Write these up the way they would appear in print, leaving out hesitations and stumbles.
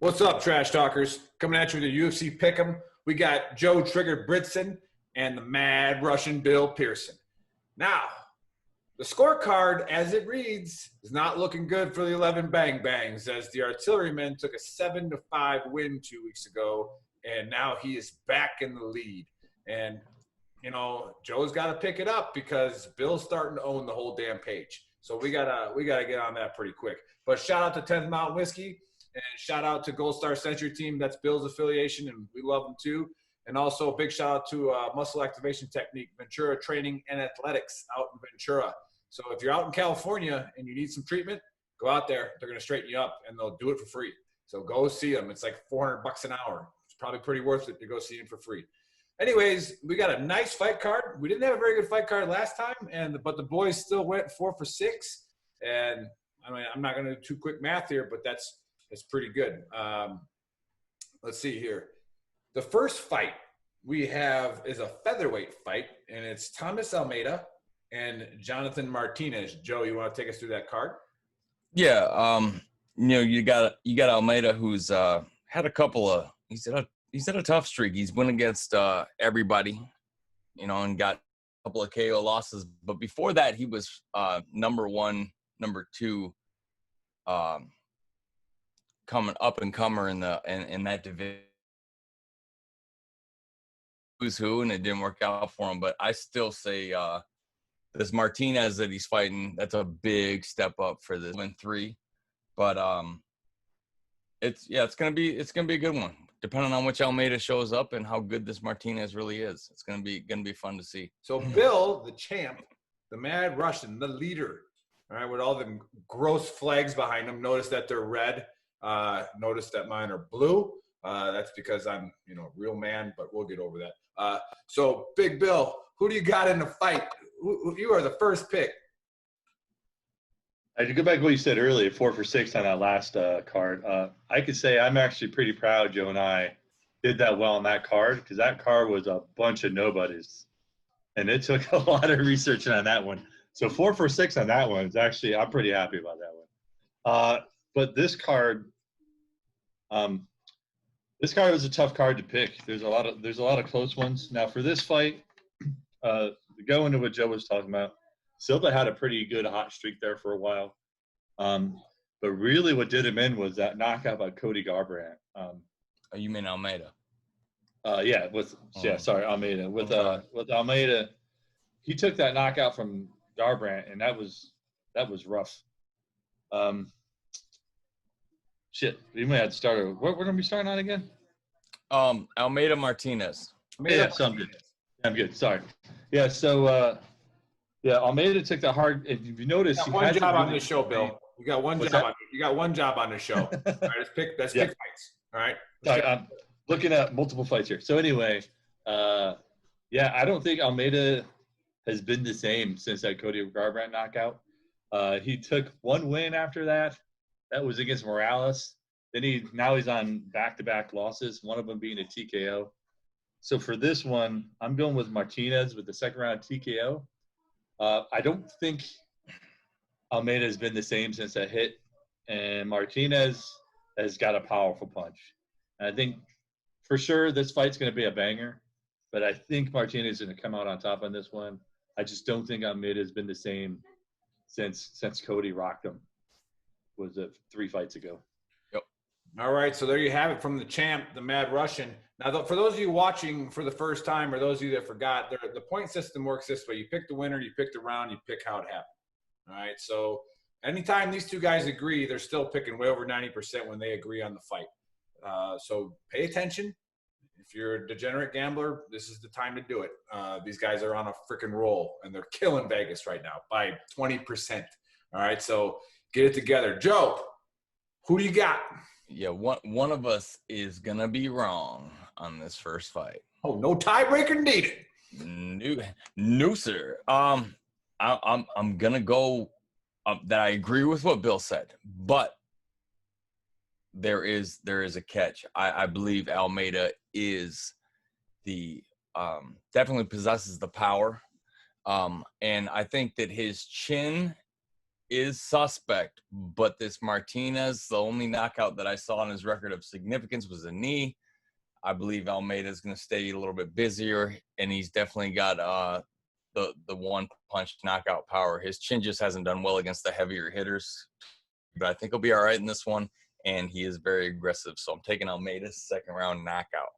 What's up, trash talkers? Coming at you with the UFC Pick'em. We got Joe Trigger Britson and the mad Russian Bill Pearson. Now, the scorecard, as it reads, is not looking good for the 11 Bang Bangs, as the Artillerymen took a 7-5 win 2 weeks ago, and now he is back in the lead. And, you know, Joe's got to pick it up because Bill's starting to own the whole damn page. So we gotta get on that pretty quick. But shout out to 10th Mountain Whiskey. And shout out to Gold Star Century Team. That's Bill's affiliation, and we love them too. And also a big shout out to Muscle Activation Technique, Ventura Training and Athletics out in Ventura. So if you're out in California and you need some treatment, go out there. They're going to straighten you up, and they'll do it for free. So go see them. It's like $400 an hour. It's probably pretty worth it to go see them for free. Anyways, we got a nice fight card. We didn't have a very good fight card last time, but the boys still went 4 for 6. And I mean, I'm not going to do too quick math here, but that's pretty good. Let's see here. The first fight we have is a featherweight fight, and it's Thomas Almeida and Jonathan Martinez. Joe, you want to take us through that card? Yeah, you got Almeida, who's had a couple of he's had a tough streak. He's went against everybody, and got a couple of KO losses. But before that, he was number 1, number 2. Coming up and comer in that division. Who's who, and it didn't work out for him. But I still say this Martinez that he's fighting, that's a big step up for this 3. But it's gonna be a good one, depending on which Almeida shows up and how good this Martinez really is. It's gonna be fun to see. So Bill, the champ, the mad Russian, the leader, all right, with all the gross flags behind him. Notice that they're red. Notice that mine are blue. That's because I'm, a real man, but we'll get over that. So, Big Bill, who do you got in the fight? You are the first pick. To go back to what you said earlier, 4 for 6 on that last card. I could say I'm actually pretty proud Joe and I did that well on that card, because that card was a bunch of nobodies. And it took a lot of research on that one. So 4 for 6 on that one is actually, I'm pretty happy about that one. But this card was a tough card to pick. There's a lot of close ones. Now for this fight, to go into what Joe was talking about, Silva had a pretty good hot streak there for a while. But really what did him in was that knockout by Cody Garbrandt. You mean Almeida? Almeida. With Almeida, he took that knockout from Garbrandt, and that was rough. We may have to start over. What we're going to be starting on again? Almeida Martinez. So I'm good. Sorry. Yeah, so, Almeida took the hard – if you notice – You got one job on this show, Bill. You got one job on this show. All right, let's pick fights. All right? Sorry, I'm looking at multiple fights here. So, anyway, I don't think Almeida has been the same since that Cody Garbrandt knockout. He took one win after that. That was against Morales. Then now he's on back-to-back losses, one of them being a TKO. So for this one, I'm going with Martinez with the second round TKO. I don't think Almeida has been the same since that hit, and Martinez has got a powerful punch. And I think for sure this fight's going to be a banger, but I think Martinez is going to come out on top on this one. I just don't think Almeida has been the same since Cody rocked him. Was it 3 fights ago? Yep. All right, so there you have it from the champ, the Mad Russian. Now, for those of you watching for the first time, or those of you that forgot, the point system works this way. You pick the winner, you pick the round, you pick how it happened. All right, so anytime these two guys agree, they're still picking way over 90% when they agree on the fight. So pay attention. If you're a degenerate gambler, this is the time to do it. These guys are on a freaking roll, and they're killing Vegas right now by 20%. All right, so get it together. Joe, who do you got? Yeah, one of us is gonna be wrong on this first fight. Oh, no tiebreaker needed. No, sir. I'm gonna go that I agree with what Bill said, but there is a catch. I believe Almeida is definitely possesses the power, and I think that his chin is suspect, but this Martinez, the only knockout that I saw on his record of significance was a knee. I believe Almeida is going to stay a little bit busier, and he's definitely got the one punch knockout power. His chin just hasn't done well against the heavier hitters, but I think he'll be all right in this one. And he is very aggressive, so I'm taking Almeida's second round knockout.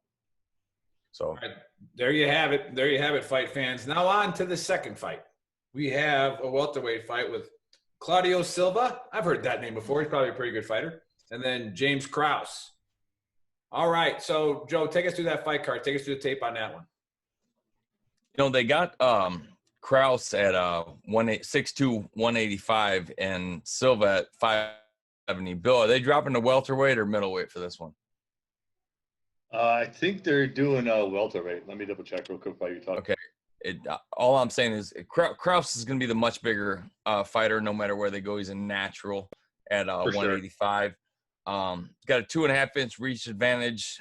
So right, there you have it. There you have it, fight fans. Now on to the second fight. We have a welterweight fight with Claudio Silva. I've heard that name before. He's probably a pretty good fighter. And then James Krause. All right. So, Joe, take us through that fight card. Take us through the tape on that one. You know, they got Krause at 6'2", 185, and Silva at 570. Bill, are they dropping to welterweight or middleweight for this one? I think they're doing a welterweight. Let me double check real quick while you talk. Okay. All I'm saying is Krause is going to be the much bigger fighter no matter where they go. He's a natural at 185. Sure. Got a 2.5-inch reach advantage.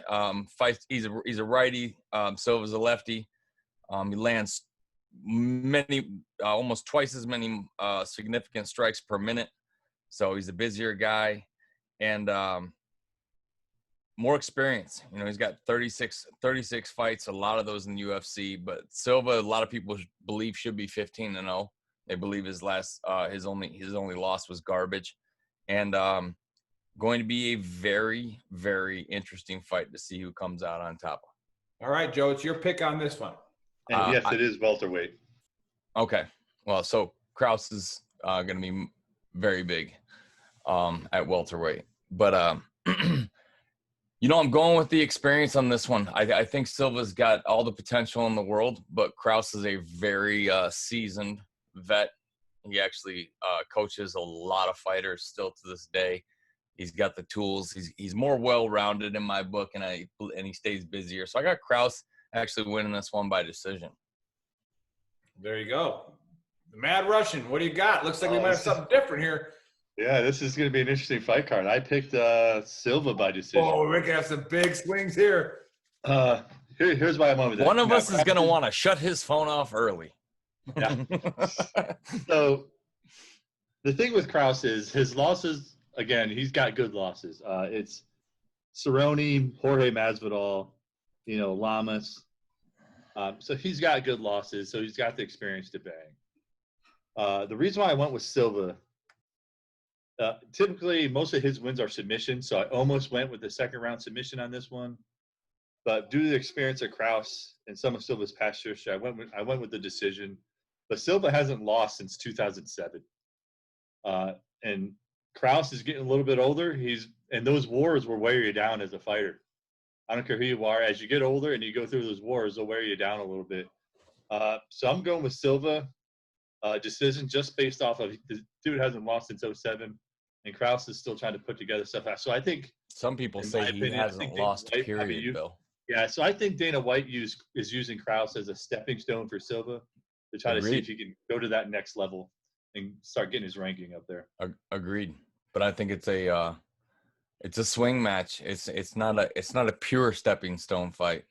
He's a righty. Silva's a lefty. He lands almost twice as many significant strikes per minute. So he's a busier guy and more experience. You know, he's got 36 fights, a lot of those in the UFC. But Silva, a lot of people believe should be 15-0. They believe his only loss was garbage, and going to be a very, very interesting fight to see who comes out on top. All right, Joe, it's your pick on this one. And yes, it is welterweight. Okay. Well, so Krause is going to be very big at welterweight. But, you know, I'm going with the experience on this one. I think Silva's got all the potential in the world, but Krause is a very seasoned vet. He actually coaches a lot of fighters still to this day. He's got the tools. He's more well-rounded in my book, and he stays busier. So I got Krause actually winning this one by decision. There you go. The Mad Russian, what do you got? Looks like we might have something different here. Yeah, this is going to be an interesting fight card. I picked Silva by decision. Oh, we're going to have some big swings here. Here's why I'm on with that. One of us is going to want to shut his phone off early. Yeah. So the thing with Krause is his losses. Again, he's got good losses. It's Cerrone, Jorge Masvidal, Lamas. So he's got good losses. So he's got the experience to bang. The reason why I went with Silva, typically most of his wins are submissions. So I almost went with the second round submission on this one. But due to the experience of Krause and some of Silva's past history, I went with the decision. But Silva hasn't lost since 2007. And Krause is getting a little bit older. And those wars will wear you down as a fighter. I don't care who you are. As you get older and you go through those wars, they'll wear you down a little bit. So I'm going with Silva decision just based off of the dude hasn't lost since 2007, and Krause is still trying to put together stuff. So I think some people say he hasn't lost. Period, Bill. Yeah, so I think Dana White is using Krause as a stepping stone for Silva to try to see if he can go to that next level and start getting his ranking up there. Agreed. But I think it's a swing match. It's not a pure stepping stone fight.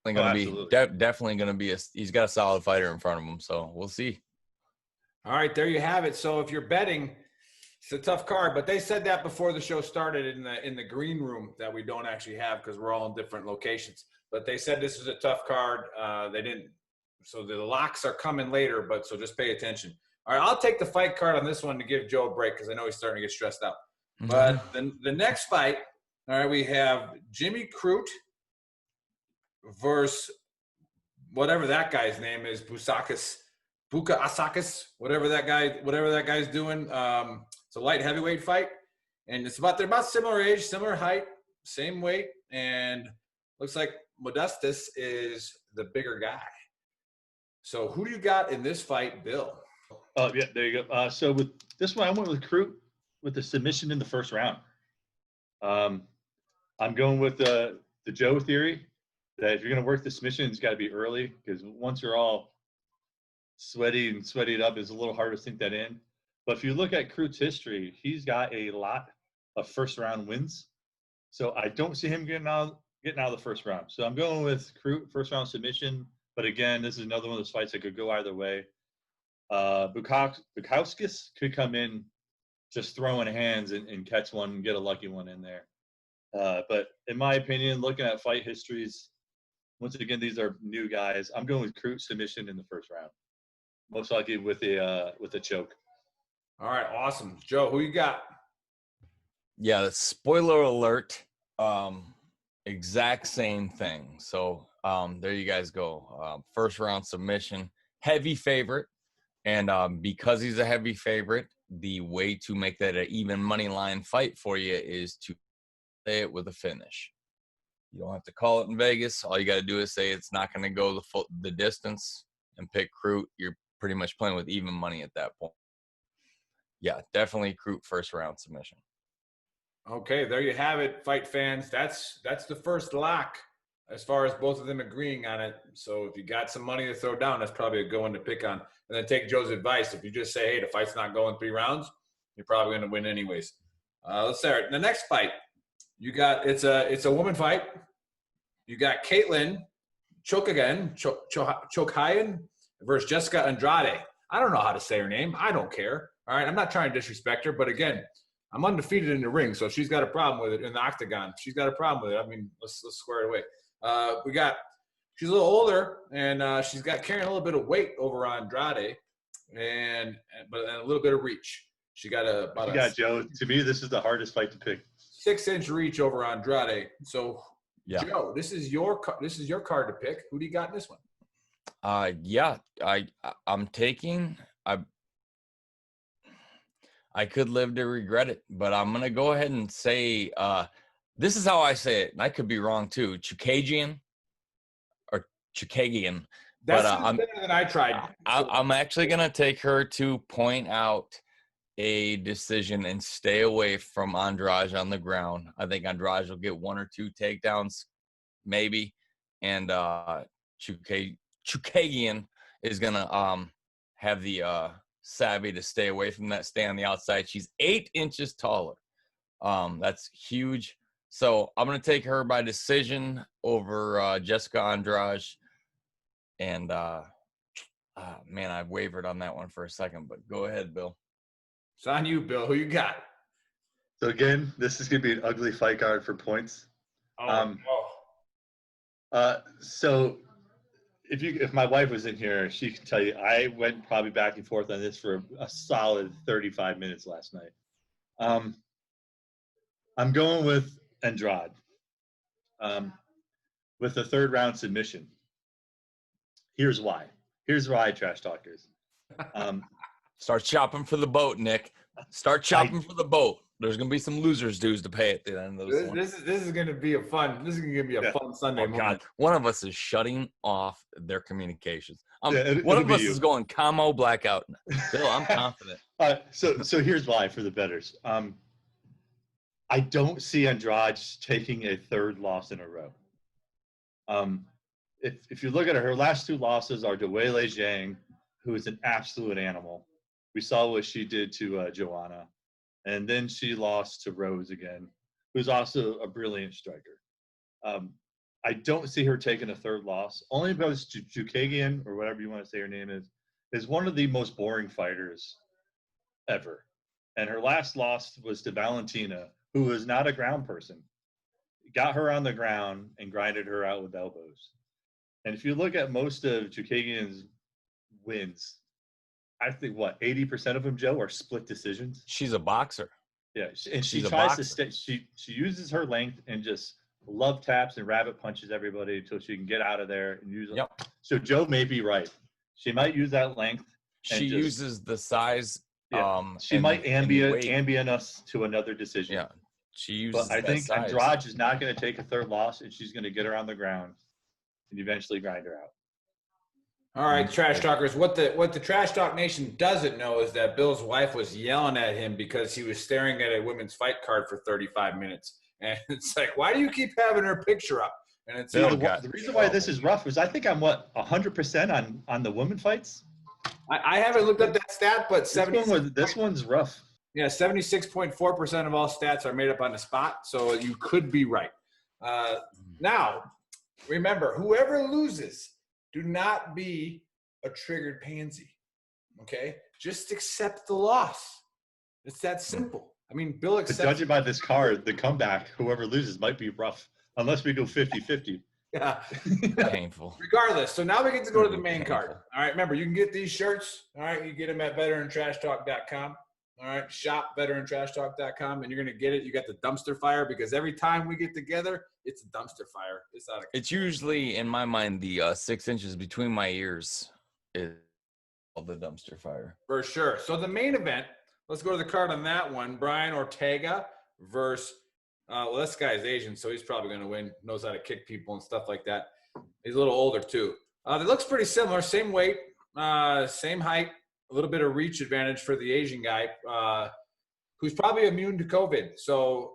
Definitely going to be he's got a solid fighter in front of him. So we'll see. All right, there you have it. So if you're betting, it's a tough card, but they said that before the show started in the green room that we don't actually have because we're all in different locations. But they said this is a tough card. They didn't. So the locks are coming later, so just pay attention. All right, I'll take the fight card on this one to give Joe a break because I know he's starting to get stressed out. But the next fight, all right, we have Jimmy Crute versus whatever that guy's name is, Buka Asakis, whatever that guy's doing. It's a light heavyweight fight, and they're about similar age, similar height, same weight, and looks like Modestus is the bigger guy. So who do you got in this fight, Bill? Oh, yeah, there you go. So with this one, I went with Crute with the submission in the first round. I'm going with the Joe theory that if you're going to work the submission, it's got to be early because once you're all sweated up, it's a little hard to sink that in. But if you look at Crute's history, he's got a lot of first-round wins. So I don't see him getting out of the first round. So I'm going with Crute, first-round submission. But again, this is another one of those fights that could go either way. Bukowskis could come in just throwing hands and catch one and get a lucky one in there. But in my opinion, looking at fight histories, once again, these are new guys. I'm going with Crute submission in the first round, most likely with a choke. All right, awesome. Joe, who you got? Yeah, spoiler alert. Exact same thing. So there you guys go. First round submission, heavy favorite. And because he's a heavy favorite, the way to make that an even money line fight for you is to say it with a finish. You don't have to call it in Vegas. All you got to do is say it's not going to go the distance and pick Crute. You're pretty much playing with even money at that point. Yeah, definitely Crute first round submission. Okay, there you have it, fight fans. That's the first lock as far as both of them agreeing on it. So if you got some money to throw down, that's probably a good one to pick on. And then take Joe's advice. If you just say, hey, the fight's not going 3 rounds, you're probably going to win anyways. Let's start. The next fight, you got it's a woman fight. You got Caitlin Chokagian versus Jessica Andrade. I don't know how to say her name. I don't care. All right, I'm not trying to disrespect her, but again, I'm undefeated in the ring, so if she's got a problem with it in the octagon, she's got a problem with it. I mean, let's square it away. She's a little older, and she's got carrying a little bit of weight over Andrade, but a little bit of reach. She got Joe. To me, this is the hardest fight to pick. 6-inch reach over Andrade. So, yeah. Joe, this is your card to pick. Who do you got in this one? I'm taking. I could live to regret it, but I'm gonna go ahead and say this is how I say it, and I could be wrong too. Chukagian or Chukagian. That's better than I tried. I'm actually gonna take her to point out a decision and stay away from Andrade on the ground. I think Andrade will get 1 or 2 takedowns, maybe, and Chukagian is gonna have the savvy to stay away from that, stay on the outside. She's 8 inches taller. That's huge. So I'm going to take her by decision over Jessica Andrade. And, man, I wavered on that one for a second, but go ahead, Bill. It's on you, Bill. Who you got? So, again, this is going to be an ugly fight card for points. So if my wife was in here, she could tell you I went probably back and forth on this for a solid 35 minutes last night. I'm going with Andrade with a 3rd round submission. Here's why, trash talkers. Start shopping for the boat, Nick. Start shopping for the boat. There's going to be some losers' dues to pay at the end of this is going to be a fun Sunday moment. God, one of us is shutting off their communications. One of us is going camo blackout. Bill, I'm confident. So here's why for the bettors. I don't see Andrade taking a 3rd loss in a row. If you look at her last 2 losses are to Weili Zhang, who is an absolute animal. We saw what she did to Joanna. And then she lost to Rose again, who's also a brilliant striker. I don't see her taking a 3rd loss, only because Chukagian, or whatever you want to say her name is one of the most boring fighters ever. And her last loss was to Valentina, who is not a ground person. Got her on the ground and grinded her out with elbows. And if you look at most of Chukagian's wins, I think 80% of them, Joe, are split decisions. She's a boxer. Yeah, and she tries to stay. She uses her length and just love taps and rabbit punches everybody until she can get out of there and use it. Yep. So Joe may be right. She might use that length. She uses the size. Yeah. She might ambient us to another decision. Yeah, she uses. But I think size. Andrade is not going to take a 3rd loss, and she's going to get her on the ground and eventually grind her out. All right, trash talkers. What the Trash Talk Nation doesn't know is that Bill's wife was yelling at him because he was staring at a women's fight card for 35 minutes. And it's like, why do you keep having her picture up? And it's the reason why this is rough is I think I'm 100% on the women fights. I haven't looked up that stat, but this one's rough. Yeah, 76.4% of all stats are made up on the spot, so you could be right. Now, remember, whoever loses, do not be a triggered pansy. Okay, just accept the loss. It's that simple. I mean, Bill accepts. Judging by this card, the comeback, whoever loses might be rough, unless we go 50-50. Yeah. Painful. Regardless, so now we get to go to the main Painful. card. All right, remember, you can get these shirts. All right, you get them at veterantrashtalk.com. All right, shop veterantrashtalk.com, and you're going to get it. You got the dumpster fire because every time we get together, it's a dumpster fire. It's out of. It's usually, in my mind, the 6 inches between my ears is all the dumpster fire. For sure. So the main event, let's go to the card on that one. Brian Ortega versus, well, this guy's Asian, so he's probably going to win. Knows how to kick people and stuff like that. He's a little older, too. It looks pretty similar. Same weight, same height, a little bit of reach advantage for the Asian guy, who's probably immune to COVID. So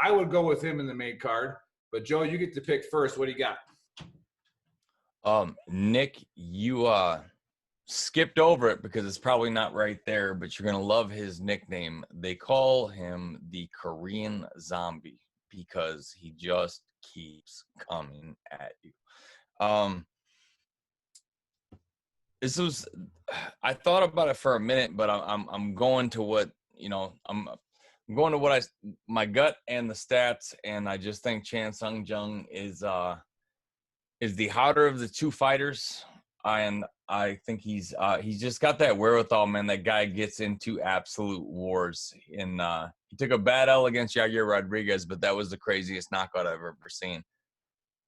I would go with him in the main card. But, Joe, you get to pick first. What do you got? Nick, you skipped over it because it's probably not right there, but you're going to love his nickname. They call him the Korean Zombie because he just keeps coming at you. I thought about it for a minute, but I'm going to what, I'm going to what my gut and the stats, and I just think Chan Sung Jung is the hotter of the two fighters, and I think he's just got that wherewithal, man. That guy gets into absolute wars. And he took a bad L against Yair Rodriguez, but that was the craziest knockout I've ever seen.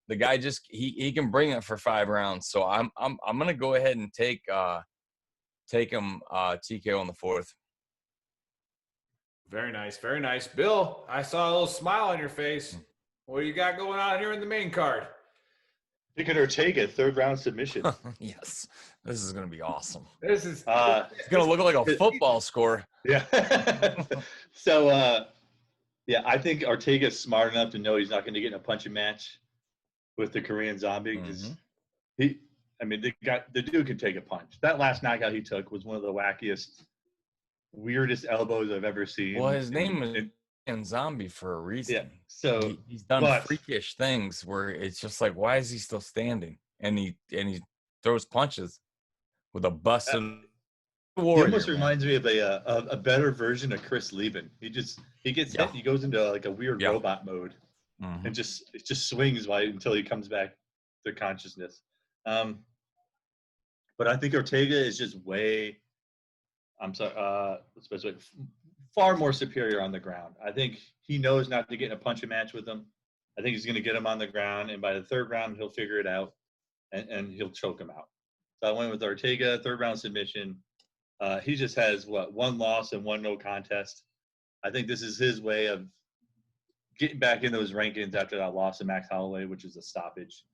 The guy just he can bring it for 5 rounds. So I'm gonna go ahead and take him TKO in the 4th. Very nice, very nice. Bill, I saw a little smile on your face. What do you got going on here in the main card? Picking Ortega, 3rd round submission. Yes, this is going to be awesome. This is it's going to look like a football score. Yeah. So, I think Ortega's smart enough to know he's not going to get in a punching match with the Korean Zombie because the dude can take a punch. That last knockout he took was one of the wackiest, weirdest elbows I've ever seen. Well, his name is Zombie for a reason. Yeah. So he's done freakish things where it's just like, why is he still standing? And he throws punches with a busted warrior. He almost reminds me of a better version of Chris Lieben. He gets hit, he goes into like a weird robot mode and just swings until he comes back to consciousness. But I think Ortega is just far more superior on the ground. I think he knows not to get in a punching match with him. I think he's going to get him on the ground, and by the 3rd round, he'll figure it out, and he'll choke him out. So I went with Ortega, 3rd round submission. He just has, 1 loss and 1 no contest. I think this is his way of getting back in those rankings after that loss to Max Holloway, which is a stoppage.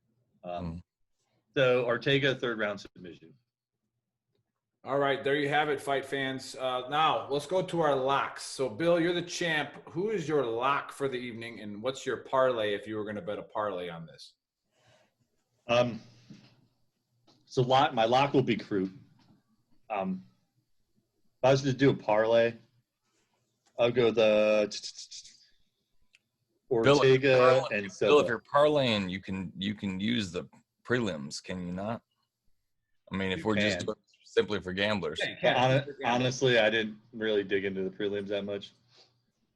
So Ortega, 3rd round submission. All right, there you have it, fight fans. Now, let's go to our locks. So, Bill, you're the champ. Who is your lock for the evening, and what's your parlay if you were going to bet a parlay on this? So my lock will be Crute. If I was to do a parlay, I'll go the Ortega and Silva. Bill, if you're parlaying, you can use the prelims, can you not? I mean, if we're just doing simply for gamblers. Honestly, I didn't really dig into the prelims that much.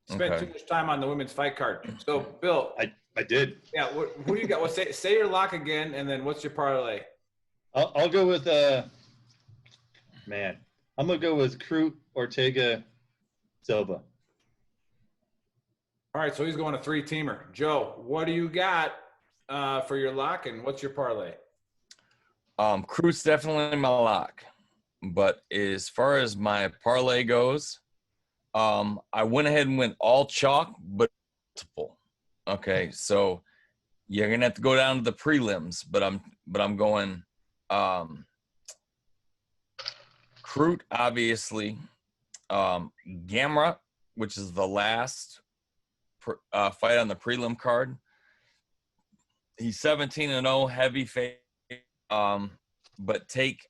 Spent too much time on the women's fight card. So, Bill. I did. Yeah, who do you got? Well, say your lock again, and then what's your parlay? I'll go with I'm going to go with Crute, Ortega, Silva. All right, so he's going a 3-teamer. Joe, what do you got for your lock, and what's your parlay? Crute's definitely my lock. But as far as my parlay goes, I went ahead and went all chalk, but multiple. Okay, so you're gonna have to go down to the prelims, but I'm going Crute, obviously, Gamrot, which is the last fight on the prelim card. He's 17-0, heavy fade, but take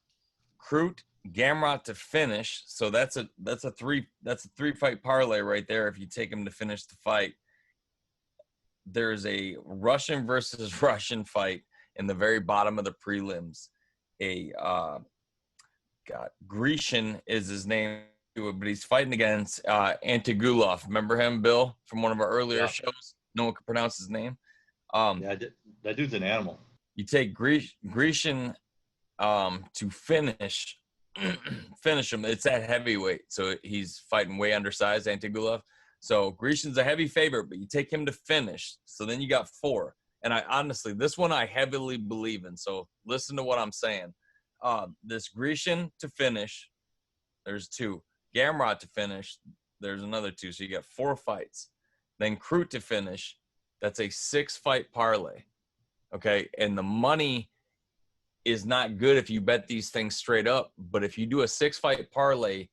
Crute, Gamrot to finish. So that's a 3-fight parlay right there. If you take him to finish the fight, there's a Russian versus Russian fight in the very bottom of the prelims. A God, Grecian is his name, but he's fighting against Antigulov. Remember him, Bill, from one of our earlier shows? No one could pronounce his name. That dude's an animal. You take Grecian to finish him. It's at heavyweight, so he's fighting way undersized, Antigulov. So Grecian's a heavy favorite, but you take him to finish. So then you got 4. And I honestly, this one I heavily believe in. So listen to what I'm saying. This Grecian to finish, there's 2. Gamrot to finish, there's another 2. So you got 4 fights. Then Crute to finish, that's a 6-fight parlay. Okay, and the money is not good if you bet these things straight up. But if you do a 6-fight parlay,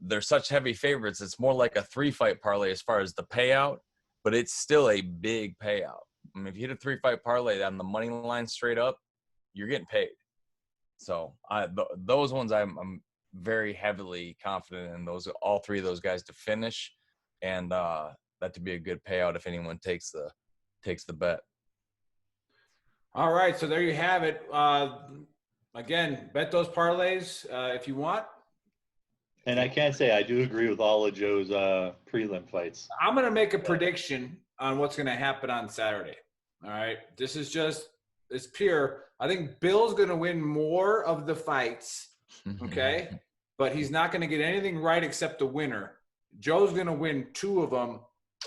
they're such heavy favorites, it's more like a 3-fight parlay as far as the payout, but it's still a big payout. I mean, if you hit a 3-fight parlay on the money line straight up, you're getting paid. So those ones I'm very heavily confident in. Those all 3 of those guys to finish, and that to be a good payout if anyone takes the bet. All right, so there you have it. Again, bet those parlays if you want. And I can't say I do agree with all of Joe's prelim fights. I'm going to make a prediction on what's going to happen on Saturday. All right. This is it's pure. I think Bill's going to win more of the fights. Okay. But he's not going to get anything right except the winner. Joe's going to win 2 of them.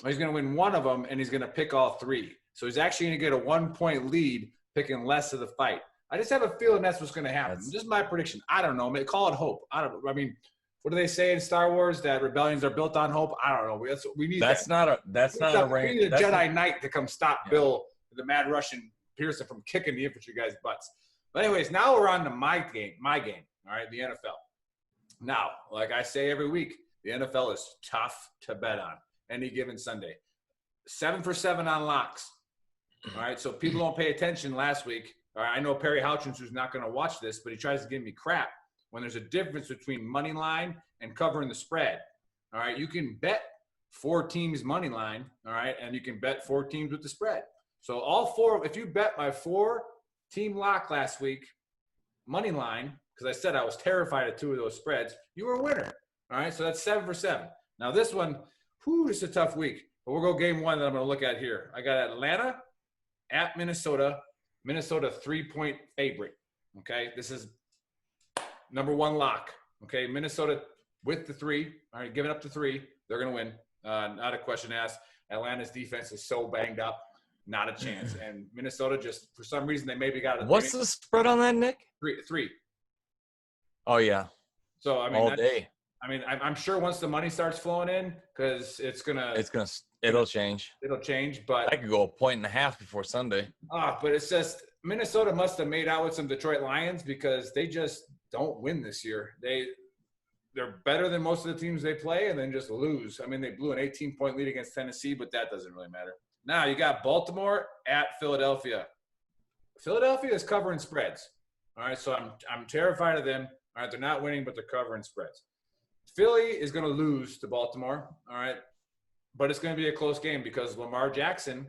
He's going to win 1 of them, and he's going to pick all 3. So he's actually going to get a 1-point lead, picking less of the fight. I just have a feeling that's what's going to happen. This is my prediction. I don't know. Call it hope. I don't know. I mean, what do they say in Star Wars? That rebellions are built on hope? I don't know. We need that's that. We need a Jedi Knight to come stop Bill, the Mad Russian Pearson, from kicking the infantry guys' butts. But anyways, now we're on to my game. All right, the NFL. Now, like I say every week, the NFL is tough to bet on any given Sunday. 7 for 7 on locks. All right, so people don't pay attention last week. All right, I know Perry Houchins, who's not going to watch this, but he tries to give me crap when there's a difference between money line and covering the spread. All right, you can bet 4 teams money line, all right, and you can bet 4 teams with the spread. So all 4, if you bet my 4-team lock last week, money line, because I said I was terrified of 2 of those spreads, you were a winner. All right, so that's 7 for 7. Now this one, it's a tough week. But we'll go game 1 that I'm going to look at here. I got Atlanta at Minnesota. Minnesota 3-point favorite. Okay, this is number 1 lock. Okay, Minnesota with the 3. All right, giving up the 3. They're going to win. Not a question asked. Atlanta's defense is so banged up. Not a chance. And Minnesota just, for some reason, they maybe got it. What's the spread on that, Nick? 3. Oh, yeah. So, I mean, all day. I mean, I'm sure once the money starts flowing in, because it'll change. It'll change, but I could go 1.5 before Sunday. But it's just Minnesota must have made out with some Detroit Lions because they just don't win this year. They're better than most of the teams they play and then just lose. I mean, they blew an 18-point lead against Tennessee, but that doesn't really matter. Now you got Baltimore at Philadelphia. Philadelphia is covering spreads. All right, so I'm terrified of them. All right, they're not winning, but they're covering spreads. Philly is going to lose to Baltimore, all right? But it's going to be a close game because Lamar Jackson,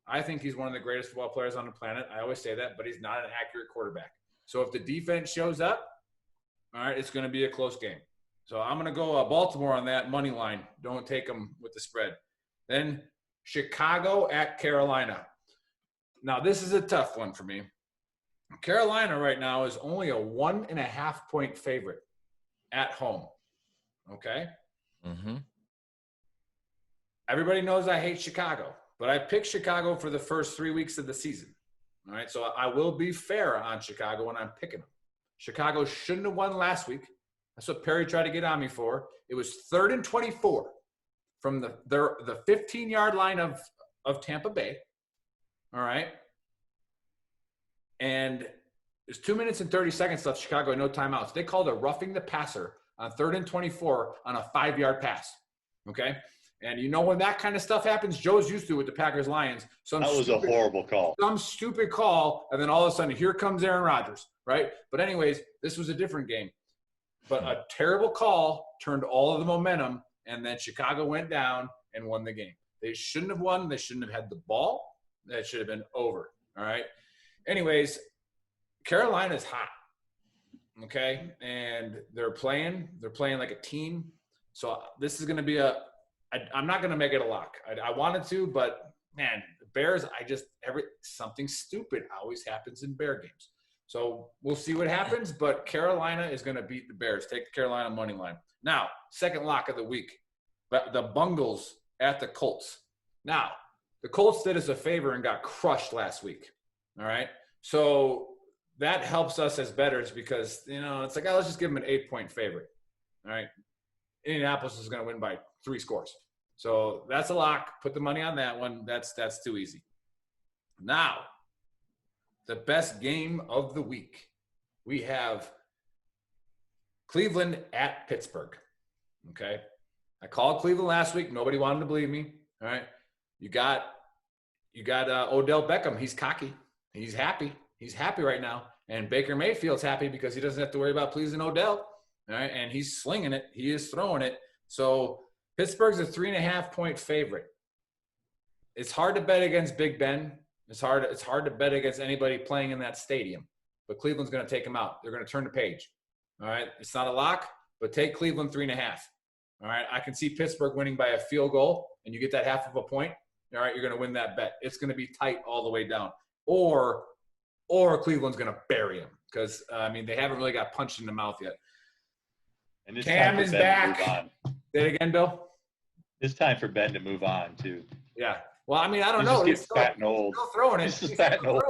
I think he's one of the greatest football players on the planet. I always say that, but he's not an accurate quarterback. So if the defense shows up, all right, it's going to be a close game. So I'm going to go Baltimore on that money line. Don't take them with the spread. Then Chicago at Carolina. Now, this is a tough one for me. Carolina right now is only a 1.5-point favorite at home. Okay? Mm-hmm. Everybody knows I hate Chicago, but I picked Chicago for the first 3 weeks of the season. All right? So I will be fair on Chicago when I'm picking them. Chicago shouldn't have won last week. That's what Perry tried to get on me for. It was 3rd and 24 from the 15-yard line of Tampa Bay. All right? And there's 2 minutes and 30 seconds left. Chicago had no timeouts. They called a roughing the passer on 3rd and 24 on a 5-yard pass. Okay? And you know when that kind of stuff happens, Joe's used to with the Packers-Lions. That was a horrible call. Some stupid call, and then all of a sudden, here comes Aaron Rodgers, right? But anyways, this was a different game. But a terrible call turned all of the momentum, and then Chicago went down and won the game. They shouldn't have won. They shouldn't have had the ball. That should have been over, all right? Anyways, Carolina's hot. okay? And they're playing like a team. So this is going to be I'm not going to make it a lock. I wanted to, but man, the Bears, something stupid always happens in Bear games. So we'll see what happens, but Carolina is going to beat the Bears. Take the Carolina money line. Now, second lock of the week, the Bungles at the Colts. Now, the Colts did us a favor and got crushed last week, all right? So that helps us as bettors because, it's like, let's just give them an 8-point favorite, all right? Indianapolis is going to win by 3 scores. So that's a lock. Put the money on that one. That's too easy. Now, the best game of the week. We have Cleveland at Pittsburgh. Okay. I called Cleveland last week. Nobody wanted to believe me. All right. You got Odell Beckham. He's cocky. He's happy. He's happy right now. And Baker Mayfield's happy because he doesn't have to worry about pleasing Odell. All right. And he's slinging it. He is throwing it. So Pittsburgh's a 3.5-point favorite. It's hard to bet against Big Ben. It's hard to bet against anybody playing in that stadium. But Cleveland's going to take them out. They're going to turn the page. All right. It's not a lock, but take Cleveland 3.5. All right. I can see Pittsburgh winning by a field goal, and you get that half of a point. All right. You're going to win that bet. It's going to be tight all the way down. Or Cleveland's going to bury them because, they haven't really got punched in the mouth yet. And Cam is back. Say it again, Bill. It's time for Ben to move on, too. Yeah. Well, I don't know. He's fat and old. Still throwing it. He's fat and old.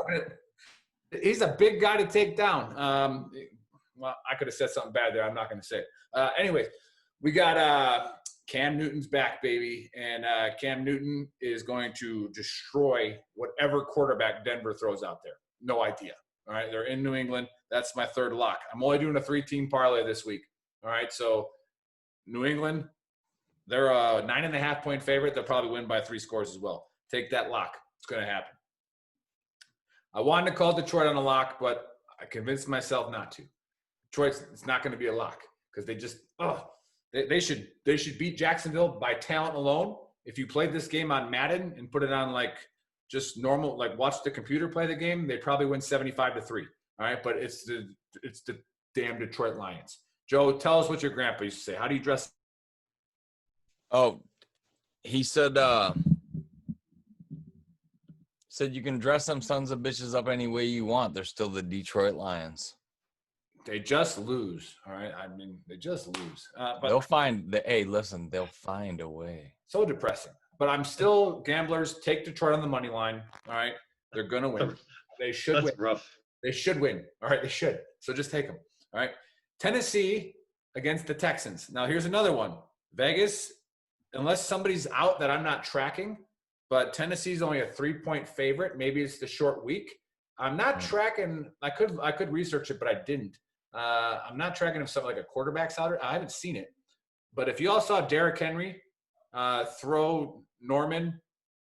He's a big guy to take down. Well, I could have said something bad there. I'm not going to say it. Anyways, we got Cam Newton's back, baby. And Cam Newton is going to destroy whatever quarterback Denver throws out there. No idea. All right. They're in New England. That's my third lock. I'm only doing a 3-team parlay this week. All right. So New England, they're a 9.5-point favorite. They'll probably win by 3 scores as well. Take that lock. It's going to happen. I wanted to call Detroit on a lock, but I convinced myself not to. It's not going to be a lock because they should beat Jacksonville by talent alone. If you played this game on Madden and put it on like just normal, like watch the computer play the game, they probably win 75-3. All right, but it's the damn Detroit Lions. Joe, tell us what your grandpa used to say. How do you dress? Oh, he said you can dress them sons of bitches up any way you want. They're still the Detroit Lions. They just lose. All right. They just lose. But they'll find a way. So depressing. But I'm still gamblers. Take Detroit on the money line. All right. They're going to win. They should win. That's rough. They should win. All right. They should. So just take them. All right. Tennessee against the Texans. Now here's another one. Vegas, unless somebody's out that I'm not tracking, but Tennessee's only a 3-point favorite. Maybe it's the short week. I'm not tracking. I could research it, but I didn't. I'm not tracking if something like a quarterback's out. I haven't seen it. But if you all saw Derrick Henry throw Norman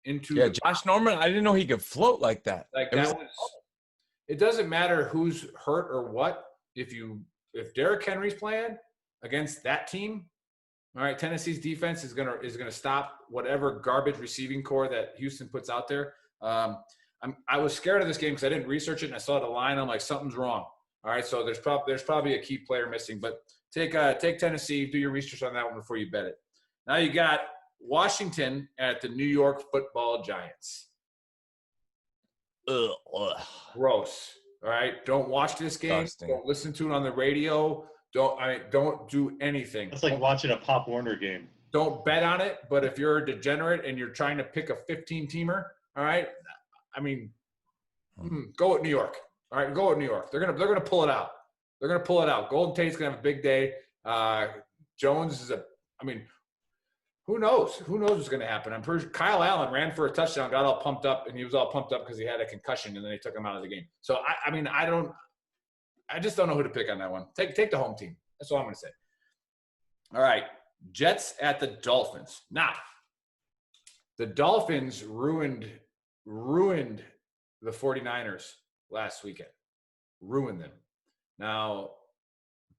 into Josh Norman, I didn't know he could float like that. It doesn't matter who's hurt or what. If Derrick Henry's playing against that team, all right, Tennessee's defense is gonna stop whatever garbage receiving core that Houston puts out there. I was scared of this game because I didn't research it and I saw the line. I'm like, something's wrong. All right, so there's probably a key player missing. But take Tennessee, do your research on that one before you bet it. Now you got Washington at the New York Football Giants. Ugh. Gross. All right, don't watch this game. Disgusting. Don't listen to it on the radio. Don't do anything. It's like watching a Pop Warner game. Don't bet on it. But if you're a degenerate and you're trying to pick a 15-teamer, all right, go with New York. All right, go with New York. They're gonna pull it out. They're gonna pull it out. Golden Tate's gonna have a big day. Jones is who knows? Who knows what's gonna happen? I'm pretty sure Kyle Allen ran for a touchdown, got all pumped up, and he was all pumped up because he had a concussion, and then they took him out of the game. So I just don't know who to pick on that one. Take the home team. That's all I'm gonna say. All right, Jets at the Dolphins. Now, the Dolphins ruined the 49ers last weekend. Ruined them. Now,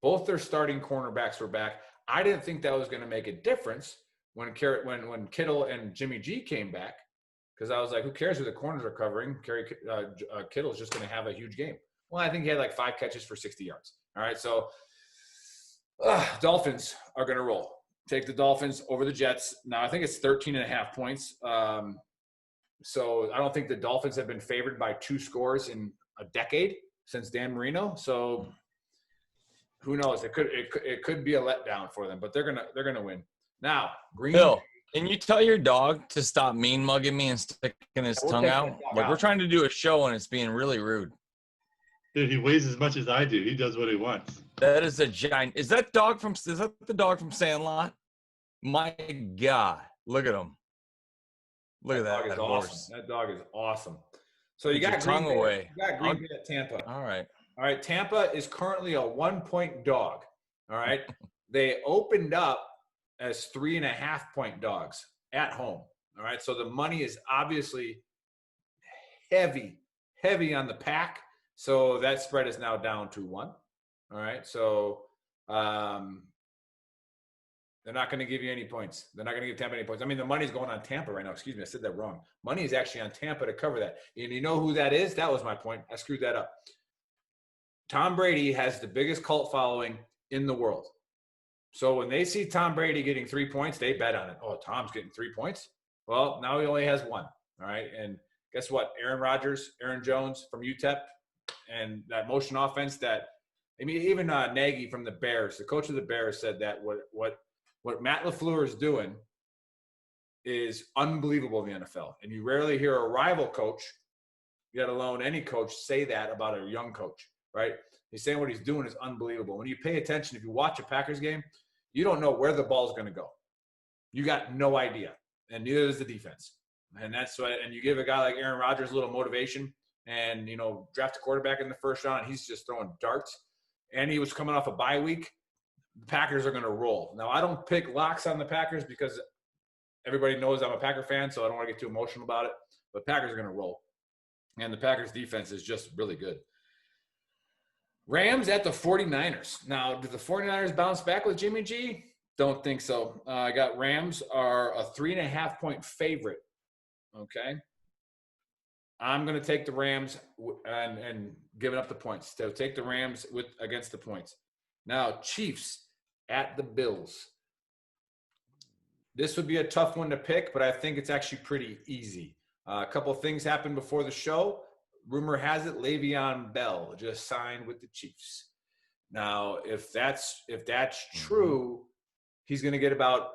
both their starting cornerbacks were back. I didn't think that was going to make a difference when Kittle and Jimmy G came back, because I was like, who cares who the corners are covering? Kittle's just going to have a huge game. Well, I think he had like 5 catches for 60 yards. All right, so Dolphins are going to roll. Take the Dolphins over the Jets. Now, I think it's 13.5 points. So I don't think the Dolphins have been favored by 2 scores in a decade since Dan Marino. So who knows? It could be a letdown for them, but they're gonna win. Now, Green. Bill, can you tell your dog to stop mean mugging me and sticking his tongue out? Like, we're trying to do a show and it's being really rude. Dude, he weighs as much as I do. He does what he wants. That is a giant. Is that the dog from Sandlot? My God, look at him. Look at that. Dog is horse. awesome. That dog is awesome. So you Put got your tongue away. You got Green Bay at Tampa. All right. All right. Tampa is currently a 1-point dog. All right. They opened up as 3.5-point dogs at home. All right. So the money is obviously heavy on the Pack. So that spread is now down to 1. All right. So they're not going to give you any points. They're not going to give Tampa any points. I mean, the money's going on Tampa right now. Excuse me. I said that wrong. Money is actually on Tampa to cover that. And you know who that is? That was my point. I screwed that up. Tom Brady has the biggest cult following in the world. So when they see Tom Brady getting 3 points, they bet on it. Oh, Tom's getting 3 points? Well, now he only has 1. All right. And guess what? Aaron Rodgers, Aaron Jones from UTEP, and that motion offense that, I mean, even Nagy from the Bears, the coach of the Bears said that what Matt LaFleur is doing is unbelievable in the NFL. And you rarely hear a rival coach, let alone any coach, say that about a young coach, right? He's saying what he's doing is unbelievable. When you pay attention, if you watch a Packers game, you don't know where the ball is going to go. You got no idea. And neither does the defense. And that's why, and you give a guy like Aaron Rodgers a little motivation and, you know, draft a quarterback in the first round, and he's just throwing darts. And he was coming off a bye week. The Packers are going to roll. Now, I don't pick locks on the Packers because everybody knows I'm a Packer fan, so I don't want to get too emotional about it. But Packers are going to roll. And the Packers defense is just really good. Rams at the 49ers. Now, do the 49ers bounce back with Jimmy G? Don't think so. I got Rams are a 3.5-point favorite. Okay. I'm going to take the Rams and giving up the points. So take the Rams against the points. Now, Chiefs at the Bills. This would be a tough one to pick, but I think it's actually pretty easy. A couple of things happened before the show. Rumor has it Le'Veon Bell just signed with the Chiefs. Now, if that's true, he's going to get about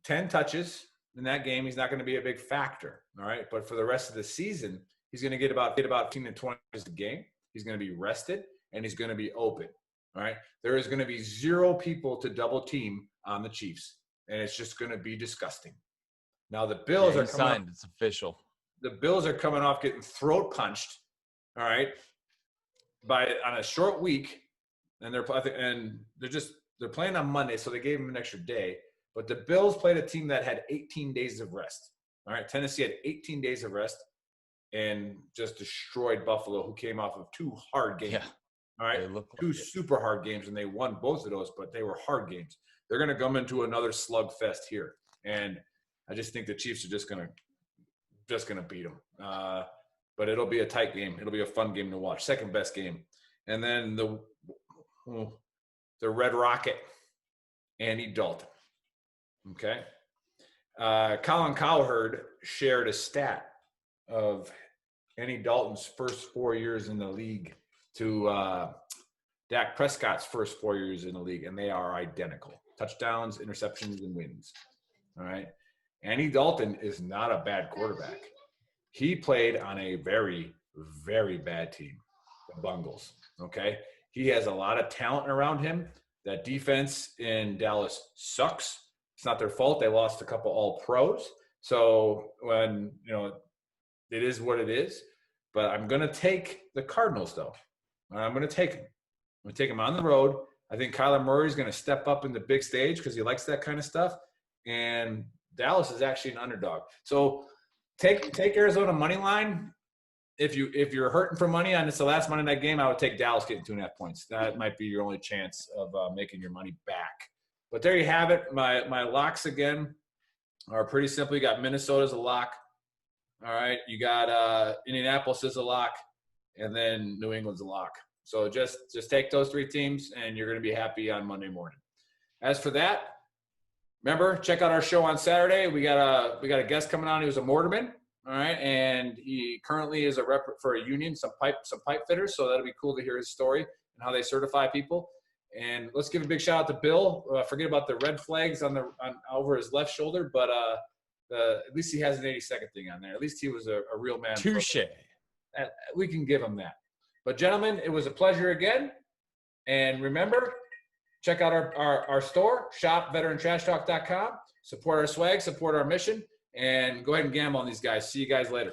10 touches in that game. He's not going to be a big factor, all right? But for the rest of the season, he's going to get about 15 to 20 touches a game. He's going to be rested, and he's going to be open, all right? There is going to be 0 people to double team on the Chiefs, and it's just going to be disgusting. Now, the Bills are coming signed. It's official. The Bills are coming off getting throat punched, all right, on a short week, and they're playing on Monday, so they gave them an extra day. But the Bills played a team that had 18 days of rest. All right, Tennessee had 18 days of rest and just destroyed Buffalo, who came off of 2 hard games. Yeah. All right, 2 super hard games, and they won both of those, but they were hard games. They're going to come into another slugfest here, and I just think the Chiefs are just going to beat them. But it'll be a tight game. It'll be a fun game to watch. Second best game. And then the Red Rocket, Andy Dalton. Okay. Colin Cowherd shared a stat of Andy Dalton's first 4 years in the league to Dak Prescott's first 4 years in the league, and they are identical. Touchdowns, interceptions, and wins. All right. Andy Dalton is not a bad quarterback. He played on a very, very bad team, the Bungles, okay? He has a lot of talent around him. That defense in Dallas sucks. It's not their fault. They lost a couple all-pros. So, it is what it is. But I'm going to take the Cardinals, though. I'm going to take them. I'm going to take them on the road. I think Kyler Murray is going to step up in the big stage because he likes that kind of stuff. And Dallas is actually an underdog. So, Take Arizona money line. If you're hurting for money and it's the last Monday night game, I would take Dallas getting 2.5 points. That might be your only chance of making your money back. But there you have it. My locks again are pretty simple. You got Minnesota as a lock. All right. You got Indianapolis as a lock, and then New England's a lock. So just take those 3 teams, and you're going to be happy on Monday morning. As for that, remember, check out our show on Saturday. We got a guest coming on. He was a mortarman, all right, and he currently is a rep for a union, some pipe fitters. So that'll be cool to hear his story and how they certify people. And let's give a big shout out to Bill. Forget about the red flags on over his left shoulder, but at least he has an 80-second thing on there. At least he was a real man. Touche. We can give him that. But gentlemen, it was a pleasure again. And remember, check out our store, shopveterantrashtalk.com. Support our swag, support our mission, and go ahead and gamble on these guys. See you guys later.